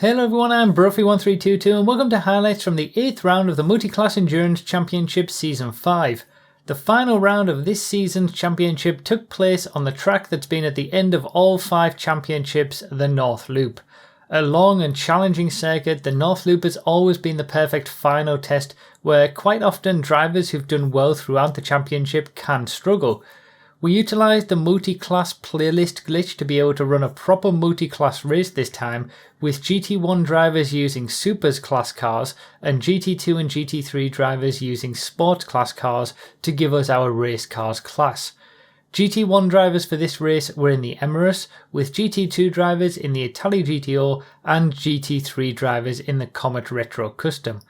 Hello everyone, I'm Broughy1322 and welcome to highlights from the 8th round of the Multi-Class Endurance Championship Season 5. The final round of this season's championship took place on the track that's been at the end of all 5 championships, the North Loop. A long and challenging circuit, the North Loop has always been the perfect final test where quite often drivers who've done well throughout the championship can struggle. We utilised the multi-class playlist glitch to be able to run a proper multi-class race this time, with GT1 drivers using Supers class cars and GT2 and GT3 drivers using Sports class cars to give us our Racecars class. GT1 drivers for this race were in the Emerus, with GT2 drivers in the Itali GTO and GT3 drivers in the Comet Retro Custom.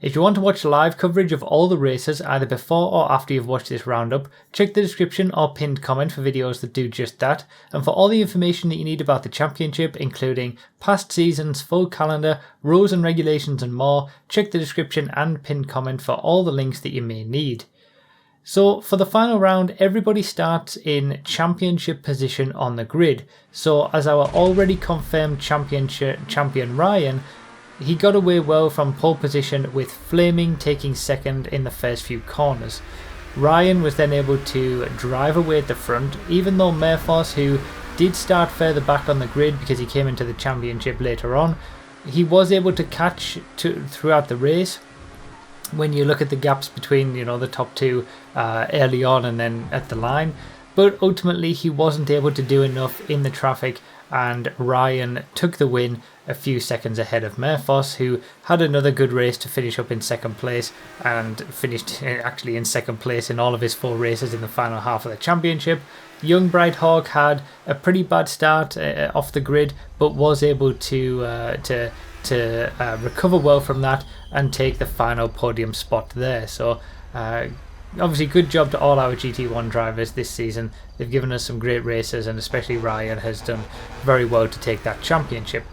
If you want to watch live coverage of all the races either before or after you've watched this roundup, check the description or pinned comment for videos that do just that, and for all the information that you need about the championship including past seasons, full calendar, rules and regulations and more, check the description and pinned comment for all the links that you may need. So for the final round, everybody starts in championship position on the grid, so as our already confirmed champion Ryan, he got away well from pole position with Flaming taking second in the first few corners. Ryan was then able to drive away at the front, even though Merfos, who did start further back on the grid because he came into the championship later on, he was able to catch throughout the race. When you look at the gaps between the top two early on and then at the line, but ultimately he wasn't able to do enough in the traffic, and Ryan took the win a few seconds ahead of Merfos, who had another good race to finish up in second place and finished actually in second place in all of his 4 races in the final half of the championship. Young Bright Hawk had a pretty bad start off the grid, but was able to recover well from that and take the final podium spot there. So obviously good job to all our GT1 drivers this season. They've given us some great races, and especially Ryan has done very well to take that championship.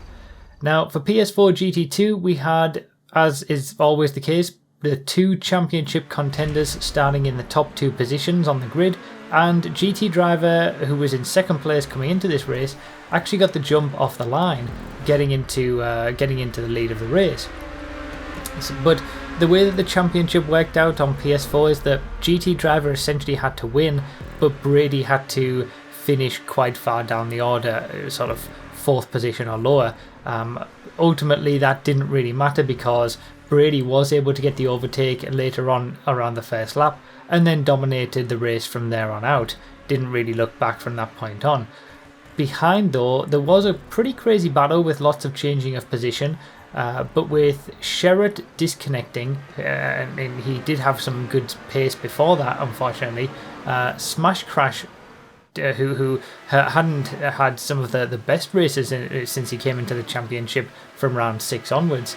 Now for PS4 GT2 we had, as is always the case, the 2 championship contenders starting in the top 2 positions on the grid, and GT driver who was in second place coming into this race actually got the jump off the line, getting into the lead of the race. But the way that the championship worked out on PS4 is that GT driver essentially had to win, but Brady had to finish quite far down the order, sort of 4th position or lower. Ultimately that didn't really matter because Brady was able to get the overtake later on around the first lap and then dominated the race from there on out. Didn't really look back from that point on. Behind though, there was a pretty crazy battle with lots of changing of position. But with Sherrod disconnecting, and he did have some good pace before that, unfortunately, Smash Crash, who hadn't had some of the best races since he came into the championship from round 6 onwards,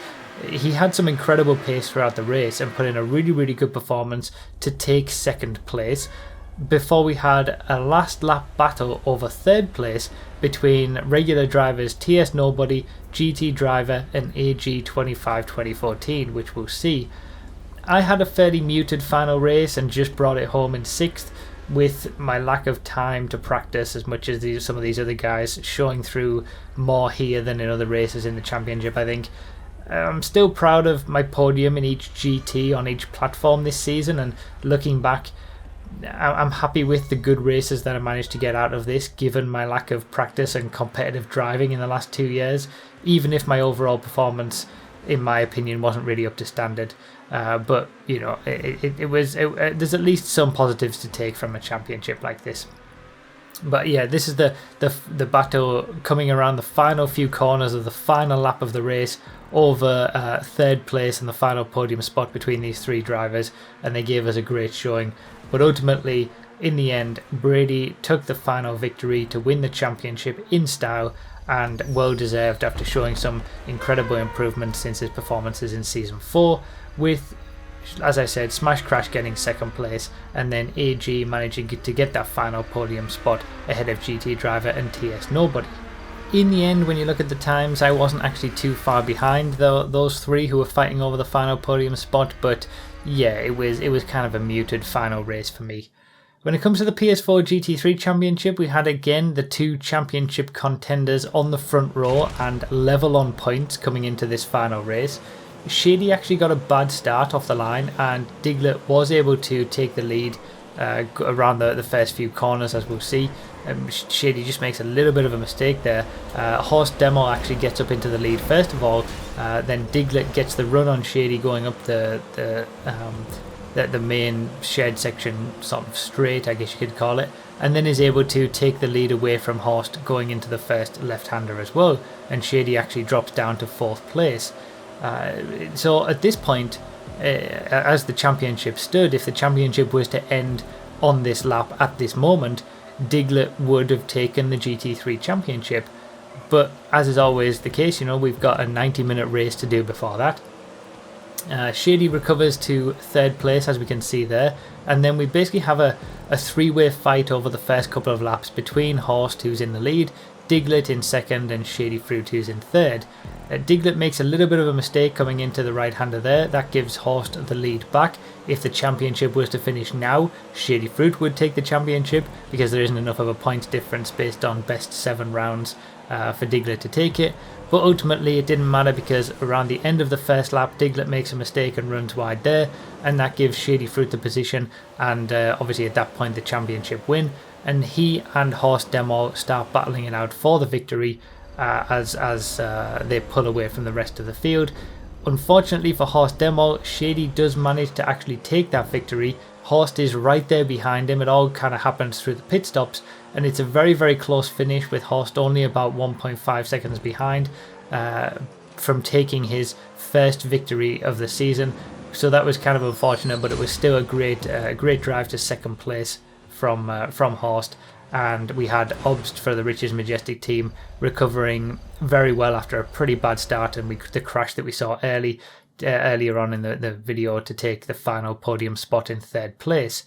he had some incredible pace throughout the race and put in a really, really good performance to take second place, before we had a last lap battle over 3rd place between regular drivers TS Nobody, GT Driver and AG 25 2014, which we'll see. I had a fairly muted final race and just brought it home in 6th, with my lack of time to practice as much as some of these other guys, showing through more here than in other races in the championship. I think I'm still proud of my podium in each GT on each platform this season, and looking back, I'm happy with the good races that I managed to get out of this, given my lack of practice and competitive driving in the last 2 years, even if my overall performance, in my opinion, wasn't really up to standard. But there's at least some positives to take from a championship like this. But yeah, this is the battle coming around the final few corners of the final lap of the race over 3rd place and the final podium spot between these 3 drivers, and they gave us a great showing. But ultimately, in the end, Brady took the final victory to win the championship in style, and well deserved after showing some incredible improvements since his performances in Season 4, with, as I said, Smash Crash getting second place and then AG managing to get that final podium spot ahead of GT Driver and TS Nobody. In the end, when you look at the times, I wasn't actually too far behind those 3 who were fighting over the final podium spot, but yeah, it was kind of a muted final race for me. When it comes to the PS4 GT3 Championship, we had again the two championship contenders on the front row and level on points coming into this final race. Shady actually got a bad start off the line, and Diglett was able to take the lead around the first few corners, as we'll see. Shady just makes a little bit of a mistake there. Horse Demo actually gets up into the lead first of all, then Diglett gets the run on Shady going up the main shed section, sort of straight, I guess you could call it, and then is able to take the lead away from Horst going into the first left-hander as well, and Shady actually drops down to 4th place. So at this point, as the championship stood, if the championship was to end on this lap at this moment, Diglett would have taken the GT3 championship. But as is always the case, we've got a 90-minute race to do before that. Shady recovers to 3rd place, as we can see there, and then we basically have a three-way fight over the first couple of laps between Horst, who's in the lead, Diglett in 2nd, and Shady Fruit, who's in 3rd. Diglett makes a little bit of a mistake coming into the right-hander there. That gives Horst the lead back. If the championship was to finish now, Shady Fruit would take the championship because there isn't enough of a points difference based on best 7 rounds for Diglett to take it. But ultimately it didn't matter because around the end of the first lap, Diglett makes a mistake and runs wide there, and that gives Shady Fruit the position, and obviously at that point the championship win, and he and Horst Demo start battling it out for the victory as they pull away from the rest of the field. Unfortunately for Horst Demo, Shady does manage to actually take that victory. Horst is right there behind him. It all kind of happens through the pit stops, and it's a very, very close finish with Horst only about 1.5 seconds behind from taking his first victory of the season. So that was kind of unfortunate, but it was still a great drive to 2nd place from Horst. And we had Obst for the Riches Majestic team recovering very well after a pretty bad start, and the crash that we saw earlier on in the video to take the final podium spot in 3rd place.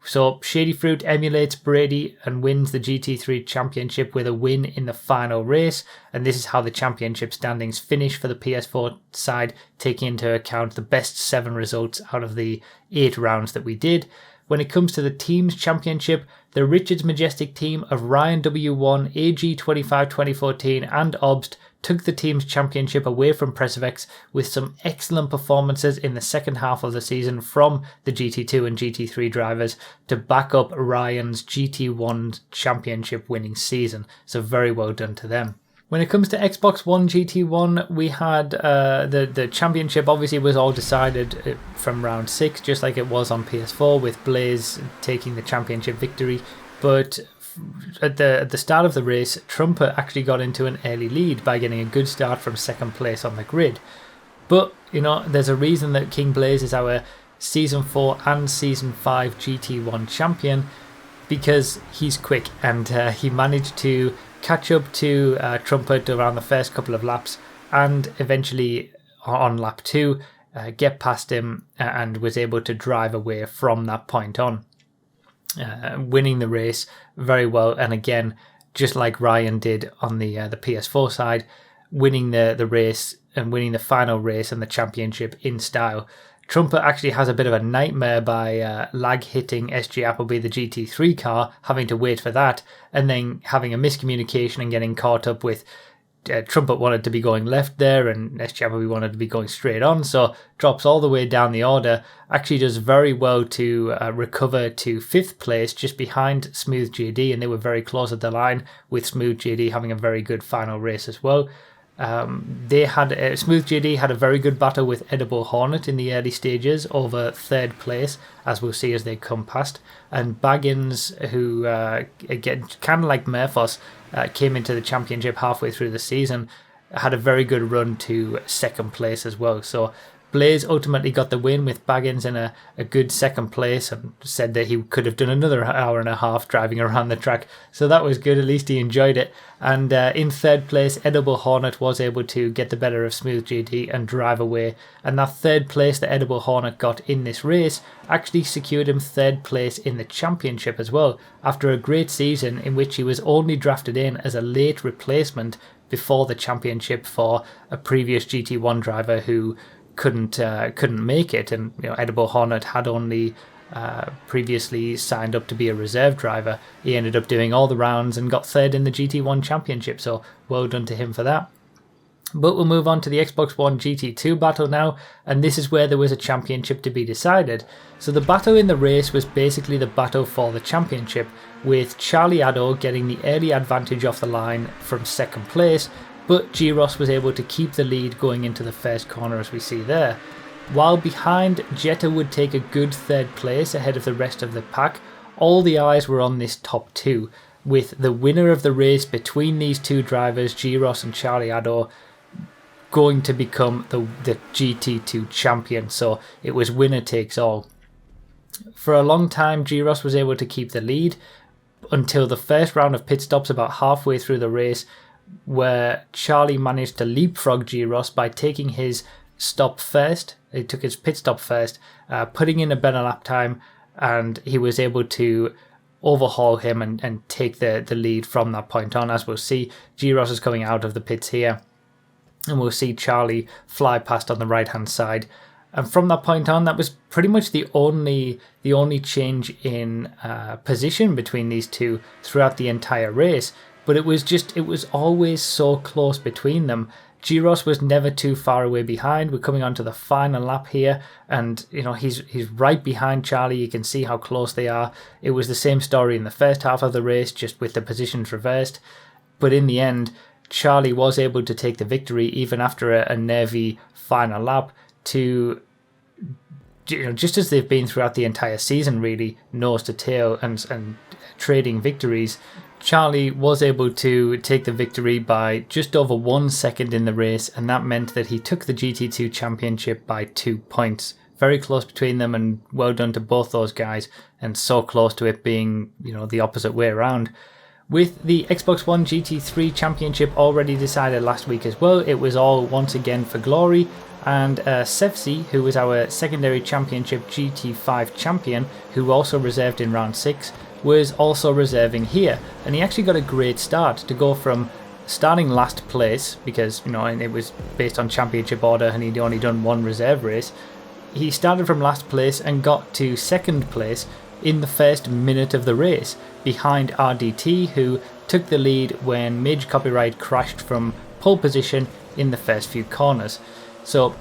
So Shady Fruit emulates Brady and wins the GT3 championship with a win in the final race, and this is how the championship standings finish for the PS4 side, taking into account the best 7 results out of the 8 rounds that we did. When it comes to the teams championship, the Richards Majestic team of Ryan W1, AG25 2014 and Obst took the team's championship away from Presivex with some excellent performances in the second half of the season from the GT2 and GT3 drivers to back up Ryan's GT1 championship winning season. So very well done to them. When it comes to Xbox One GT1, we had the championship obviously was all decided from round 6, just like it was on PS4, with Blaze taking the championship victory. But at the start of the race, Trumpet actually got into an early lead by getting a good start from 2nd place on the grid. But, there's a reason that King Blaze is our Season 4 and Season 5 GT1 champion, because he's quick, and he managed to catch up to Trumpet around the first couple of laps, and eventually on lap 2 get past him and was able to drive away from that point on, winning the race very well. And again, just like Ryan did on the PS4 side, winning the race and winning the final race and the championship in style. Trumpet actually has a bit of a nightmare by lag hitting SG Appleby, the GT3 car, having to wait for that, and then having a miscommunication and getting caught up with Trumpet wanted to be going left there and SG Appleby wanted to be going straight on, so drops all the way down the order. Actually does very well to recover to 5th place, just behind Smooth JD, and they were very close at the line, with Smooth JD having a very good final race as well. They had Smooth JD had a very good battle with Edible Hornet in the early stages over 3rd place, as we'll see as they come past, and Baggins, who again kind of like Murphos, came into the championship halfway through the season, had a very good run to 2nd place as well. So Blaze ultimately got the win with Baggins in a good 2nd place, and said that he could have done another hour and a half driving around the track. So that was good, at least he enjoyed it. And in 3rd place, Edible Hornet was able to get the better of Smooth JD and drive away. And that 3rd place that Edible Hornet got in this race actually secured him 3rd place in the championship as well, after a great season in which he was only drafted in as a late replacement before the championship for a previous GT1 driver who couldn't make it. And Edible Hornet had only previously signed up to be a reserve driver. He ended up doing all the rounds and got third in the GT1 Championship, so well done to him for that. But we'll move on to the Xbox One GT2 battle now, and this is where there was a championship to be decided. So the battle in the race was basically the battle for the championship, with Charlie Addo getting the early advantage off the line from second place, but G-Ross was able to keep the lead going into the first corner, as we see there. While behind, Jetta would take a good third place ahead of the rest of the pack, all the eyes were on this top two, with the winner of the race between these two drivers, G-Ross and Charlie Addo, going to become the GT2 champion, so it was winner takes all. For a long time, G-Ross was able to keep the lead until the first round of pit stops about halfway through the race, where Charlie managed to leapfrog G-Ross by taking his stop first. He took his pit stop first, putting in a better lap time, and he was able to overhaul him and take the lead from that point on. As we'll see, G-Ross is coming out of the pits here, and we'll see Charlie fly past on the right hand side. And from that point on, that was pretty much the only change in position between these two throughout the entire race. But it was always so close between them. G-Ross was never too far away behind. We're coming on to the final lap here, and he's right behind Charlie. You can see how close they are. It was the same story in the first half of the race, just with the positions reversed. But in the end, Charlie was able to take the victory even after a nervy final lap, to just as they've been throughout the entire season, really, nose to tail and trading victories. Charlie was able to take the victory by just over 1 second in the race, and that meant that he took the GT2 championship by 2 points. Very close between them, and well done to both those guys, and so close to it being the opposite way around. With the Xbox One GT3 Championship already decided last week as well, it was all once again for glory, and Sefsi, who was our secondary championship GT5 champion, who also reserved in round 6, was also reserving here, and he actually got a great start to go from starting last place, because and it was based on championship order and he'd only done one reserve race. He started from last place and got to second place in the first minute of the race, behind RDT, who took the lead when Major Copyright crashed from pole position in the first few corners. So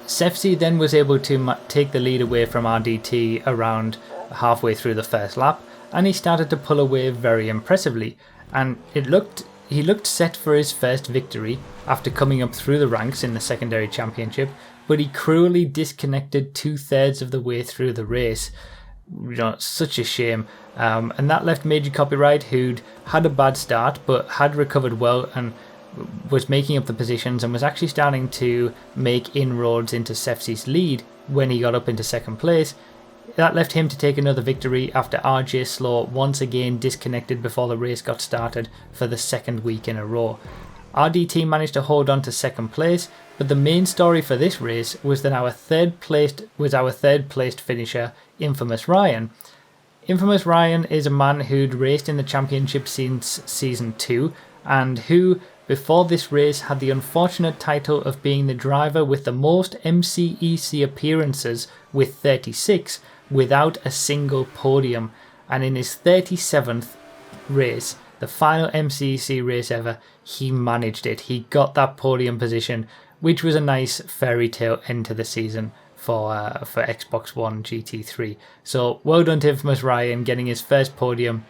Sefsi then was able to take the lead away from RDT around halfway through the first lap, and he started to pull away very impressively, and he looked set for his first victory after coming up through the ranks in the secondary championship, but he cruelly disconnected 2/3 of the way through the race. Such a shame. And that left Major Copyright, who'd had a bad start but had recovered well and was making up the positions and was actually starting to make inroads into Sefsi's lead when he got up into second place. That left him to take another victory after RJ Slow once again disconnected before the race got started for the second week in a row. RDT managed to hold on to second place, but the main story for this race was that our third placed finisher, Infamous Ryan. Infamous Ryan is a man who'd raced in the championship since season 2, and who, before this race, had the unfortunate title of being the driver with the most MCEC appearances, with 36, without a single podium. And in his 37th race, the final MCEC race ever, he managed it. He got that podium position, which was a nice fairy tale end to the season for Xbox One GT3. So well done to Infamous Ryan getting his first podium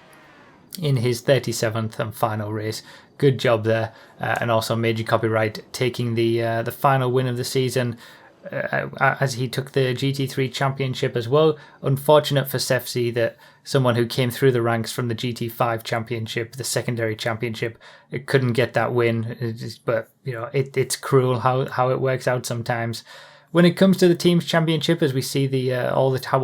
in his 37th and final race. Good job there. And also Major Copyright taking the final win of the season, as he took the GT3 championship as well. Unfortunate for Sefsi that someone who came through the ranks from the GT5 championship, the secondary championship, it couldn't get that win. But it's cruel how it works out sometimes. When it comes to the team's championship, as we see how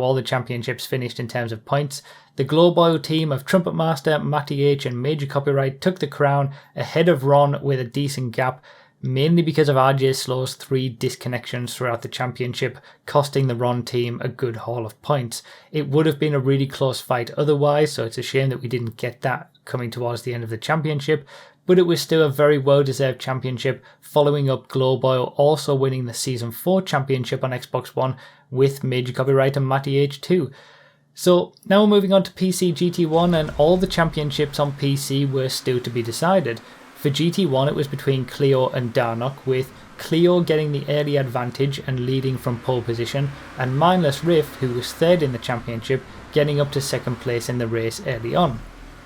all the championships finished in terms of points, the Globe Oil team of Trumpet Master, Matty H and Major Copyright took the crown ahead of Ron with a decent gap. mainly because of RJ Slow's 3 disconnections throughout the championship, costing the Ron team a good haul of points. It would have been a really close fight otherwise, so it's a shame that we didn't get that coming towards the end of the championship, but it was still a very well-deserved championship, following up Glowboy also winning the Season 4 championship on Xbox One with major copyright and Matty H2. So now we're moving on to PC GT1, and all the championships on PC were still to be decided. For GT1 it was between Cleo and Darnock, with Cleo getting the early advantage and leading from pole position, and Mindless Riff, who was third in the championship, getting up to second place in the race early on.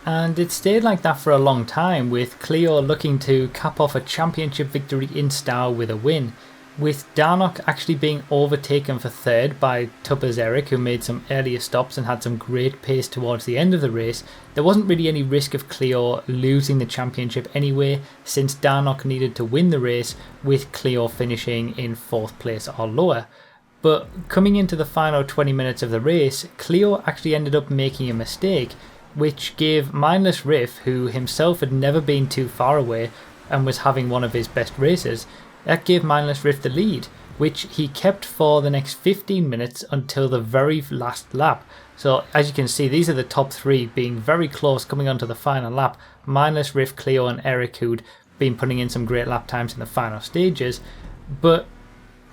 And it stayed like that for a long time, with Cleo looking to cap off a championship victory in style with a win, with Darnock actually being overtaken for third by Tupper's Eric, who made some earlier stops and had some great pace towards the end of the race. There wasn't really any risk of Cleo losing the championship anyway, since Darnock needed to win the race, with Cleo finishing in 4th place or lower. But coming into the final 20 minutes of the race, Cleo actually ended up making a mistake, which gave Mindless Riff, who himself had never been too far away and was having one of his best races, that gave Mindless Riff the lead, which he kept for the next 15 minutes until the very last lap. So as you can see, these are the top 3 being very close coming onto the final lap. Mindless Riff, Cleo and Eric, who'd been putting in some great lap times in the final stages. But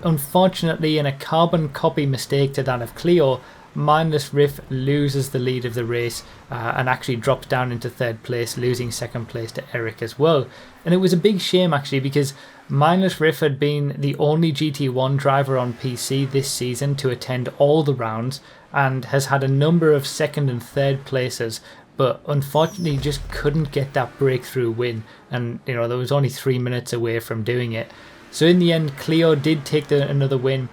unfortunately, in a carbon copy mistake to that of Cleo, Mindless Riff loses the lead of the race and actually drops down into 3rd place, losing 2nd place to Eric as well. And it was a big shame actually, because Mindless Riff had been the only GT1 driver on PC this season to attend all the rounds and has had a number of 2nd and 3rd places, but unfortunately just couldn't get that breakthrough win, and there was only 3 minutes away from doing it. So in the end, Cleo did take another win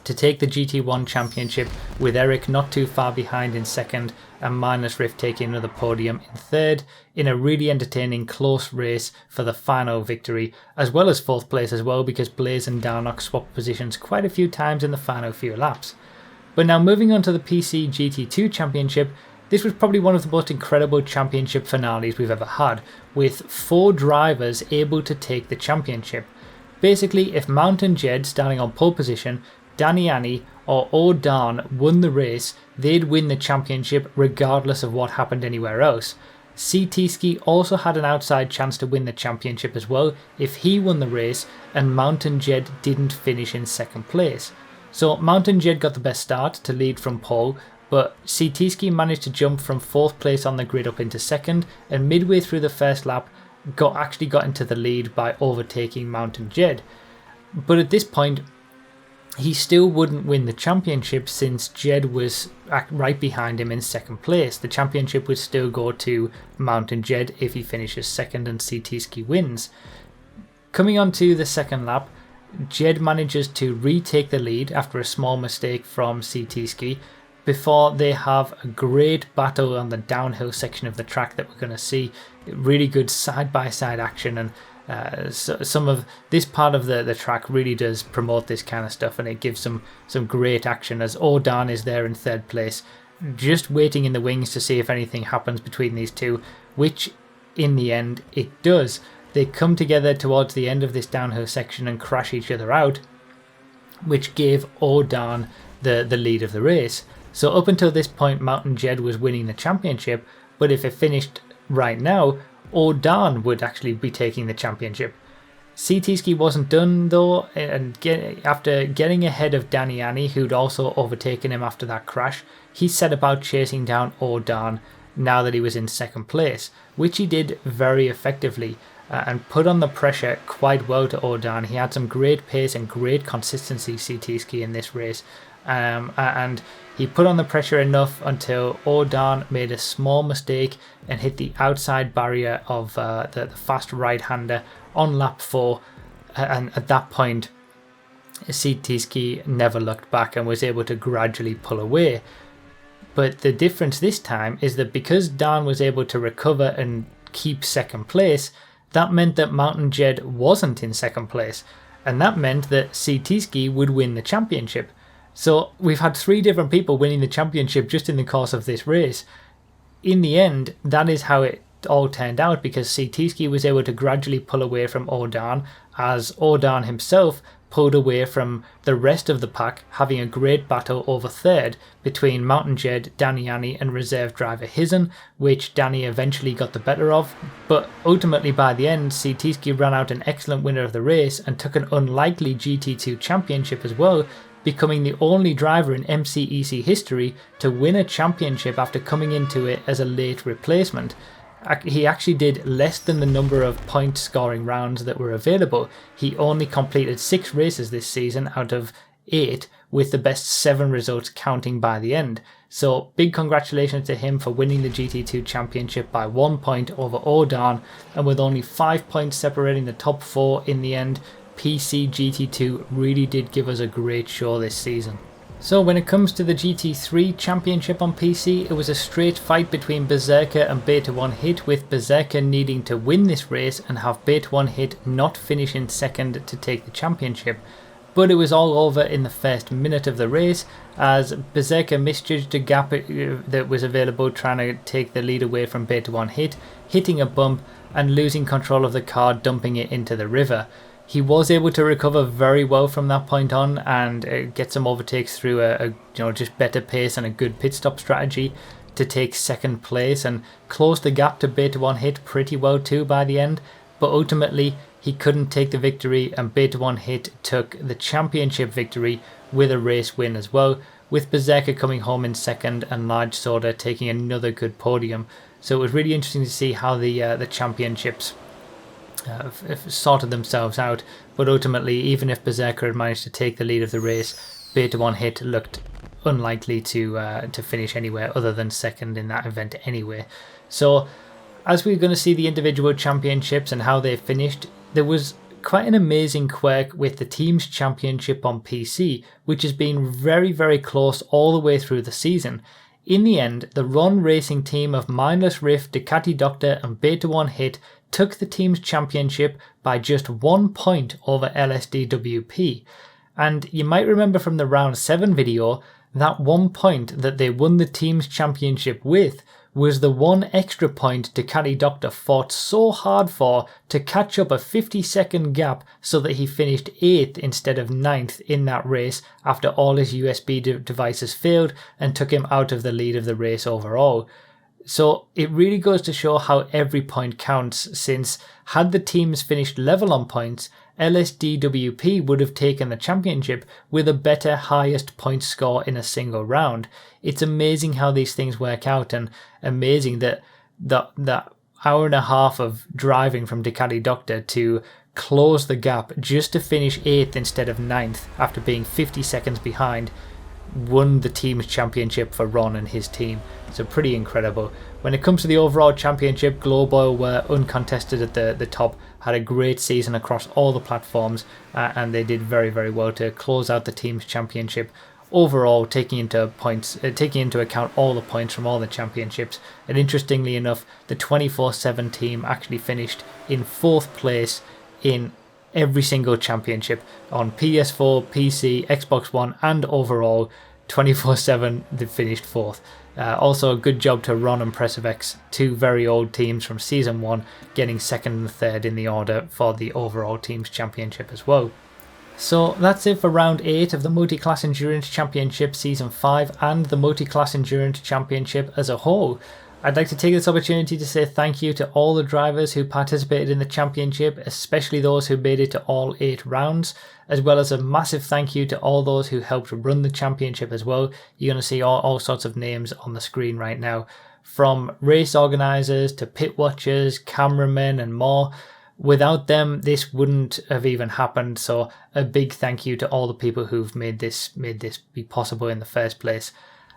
to take the GT1 championship, with Eric not too far behind in 2nd and Mindless Riff taking another podium in 3rd, in a really entertaining close race for the final victory, as well as 4th place as well, because Blaze and Darnock swapped positions quite a few times in the final few laps. But now moving on to the PC GT2 championship, this was probably one of the most incredible championship finales we've ever had, with 4 drivers able to take the championship. Basically, if Mountain Jed starting on pole position, Danny Annie or O'Darn won the race, they'd win the championship regardless of what happened anywhere else. CT-Ski also had an outside chance to win the championship as well if he won the race and Mountain Jed didn't finish in 2nd place. So Mountain Jed got the best start to lead from pole, but CT-Ski managed to jump from 4th place on the grid up into 2nd, and midway through the first lap actually got into the lead by overtaking Mountain Jed. But at this point, he still wouldn't win the championship since Jed was right behind him in 2nd place. The championship would still go to Mountain Jed if he finishes 2nd and CT-Ski wins. Coming on to the 2nd lap, Jed manages to retake the lead after a small mistake from CT-Ski before they have a great battle on the downhill section of the track that we're going to see. Really good side-by-side action, and so some of this part of the track really does promote this kind of stuff, and it gives some great action as O'Darn is there in 3rd place, just waiting in the wings to see if anything happens between these two, which in the end it does. They come together towards the end of this downhill section and crash each other out, which gave O'Darn the lead of the race. So up until this point, Mountain Jed was winning the championship, but if it finished right now, O'Darn would actually be taking the championship. CT-Ski wasn't done though, and after getting ahead of Danny Annie, who'd also overtaken him after that crash, he set about chasing down O'Darn now that he was in 2nd place, which he did very effectively and put on the pressure quite well to O'Darn. He had some great pace and great consistency, CT-Ski, in this race, and he put on the pressure enough until O'Darn made a small mistake and hit the outside barrier of the fast right-hander on lap 4, and at that point CT-Ski never looked back and was able to gradually pull away. But the difference this time is that because Darn was able to recover and keep 2nd place, that meant that Mountain Jed wasn't in 2nd place, and that meant that CT-Ski would win the championship. So we've had 3 different people winning the championship just in the course of this race. In the end, that is how it all turned out, because Sitijski was able to gradually pull away from Odan, as Odan himself pulled away from the rest of the pack, having a great battle over third between Mountain Jed, Daniani and reserve driver Hizen, which Danny eventually got the better of. But ultimately by the end, Sitijski ran out an excellent winner of the race and took an unlikely GT2 championship as well, becoming the only driver in MCEC history to win a championship after coming into it as a late replacement. He actually did less than the number of point scoring rounds that were available. He only completed 6 races this season out of 8, with the best 7 results counting by the end. So big congratulations to him for winning the GT2 championship by 1 point over Odan, and with only 5 points separating the top 4 in the end, PC GT2 really did give us a great show this season. So when it comes to the GT3 championship on PC, it was a straight fight between Berserker and Beta 1 Hit, with Berserker needing to win this race and have Beta 1 Hit not finish in second to take the championship. But it was all over in the first minute of the race, as Berserker misjudged a gap that was available, trying to take the lead away from Beta 1 Hit, hitting a bump and losing control of the car, dumping it into the river. He was able to recover very well from that point on and get some overtakes through a just better pace and a good pit stop strategy to take second place, and close the gap to Beta 1 Hit pretty well too by the end. But ultimately he couldn't take the victory, and Beta 1 Hit took the championship victory with a race win as well, with Berserker coming home in second and Large Soda taking another good podium. So it was really interesting to see how the championships sorted themselves out. But ultimately, even if Berserker had managed to take the lead of the race, Beta 1 Hit looked unlikely to finish anywhere other than second in that event anyway. So as we're going to see the individual championships and how they finished, there was quite an amazing quirk with the team's championship on PC, which has been very, very close all the way through the season. In the end, the Ron Racing team of Mindless Riff, Ducati Doctor and Beta 1 Hit took the team's championship by just 1 point over LSDWP. And you might remember from the round 7 video, that 1 point that they won the team's championship with was the 1 extra point Ducati Doctor fought so hard for to catch up a 50-second gap so that he finished 8th instead of 9th in that race after all his USB devices failed and took him out of the lead of the race overall. So it really goes to show how every point counts, since had the teams finished level on points, LSDWP would have taken the championship with a better highest point score in a single round. It's amazing how these things work out, and amazing that that hour and a half of driving from Ducati Doctor to close the gap just to finish 8th instead of 9th after being 50 seconds behind won the team's championship for Ron and his team. So pretty incredible. When it comes to the overall championship, Globe Oil were uncontested at the top, had a great season across all the platforms, and they did very, very well to close out the team's championship overall, taking into account all the points from all the championships. And interestingly enough, the 24/7 team actually finished in 4th place in every single championship on PS4, PC, Xbox One and overall. 24/7 they finished 4th. Also a good job to Ron and Presivex, 2 very old teams from season 1, getting 2nd and 3rd in the order for the overall teams championship as well. So that's it for round 8 of the Multi-Class Endurance Championship Season 5 and the Multi-Class Endurance Championship as a whole. I'd like to take this opportunity to say thank you to all the drivers who participated in the championship, especially those who made it to all 8 rounds, as well as a massive thank you to all those who helped run the championship as well. You're going to see all sorts of names on the screen right now, from race organisers to pit watchers, cameramen and more. Without them, this wouldn't have even happened, so a big thank you to all the people who've made this be possible in the first place.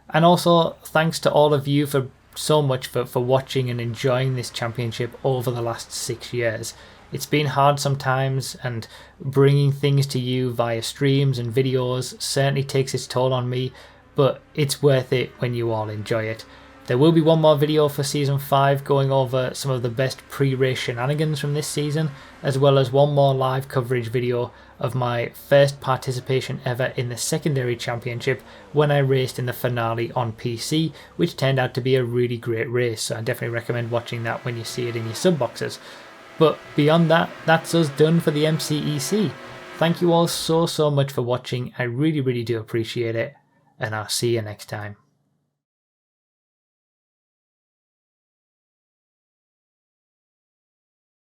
And also thanks to all of you for so much for watching and enjoying this championship over the last 6 years. It's been hard sometimes, and bringing things to you via streams and videos certainly takes its toll on me, but it's worth it when you all enjoy it. There will be one more video for Season 5 going over some of the best pre-race shenanigans from this season, as well as one more live coverage video of my first participation ever in the secondary championship when I raced in the finale on PC, which turned out to be a really great race, so I definitely recommend watching that when you see it in your sub boxes. But beyond that, that's us done for the MCEC. Thank you all so much for watching, I really do appreciate it, and I'll see you next time.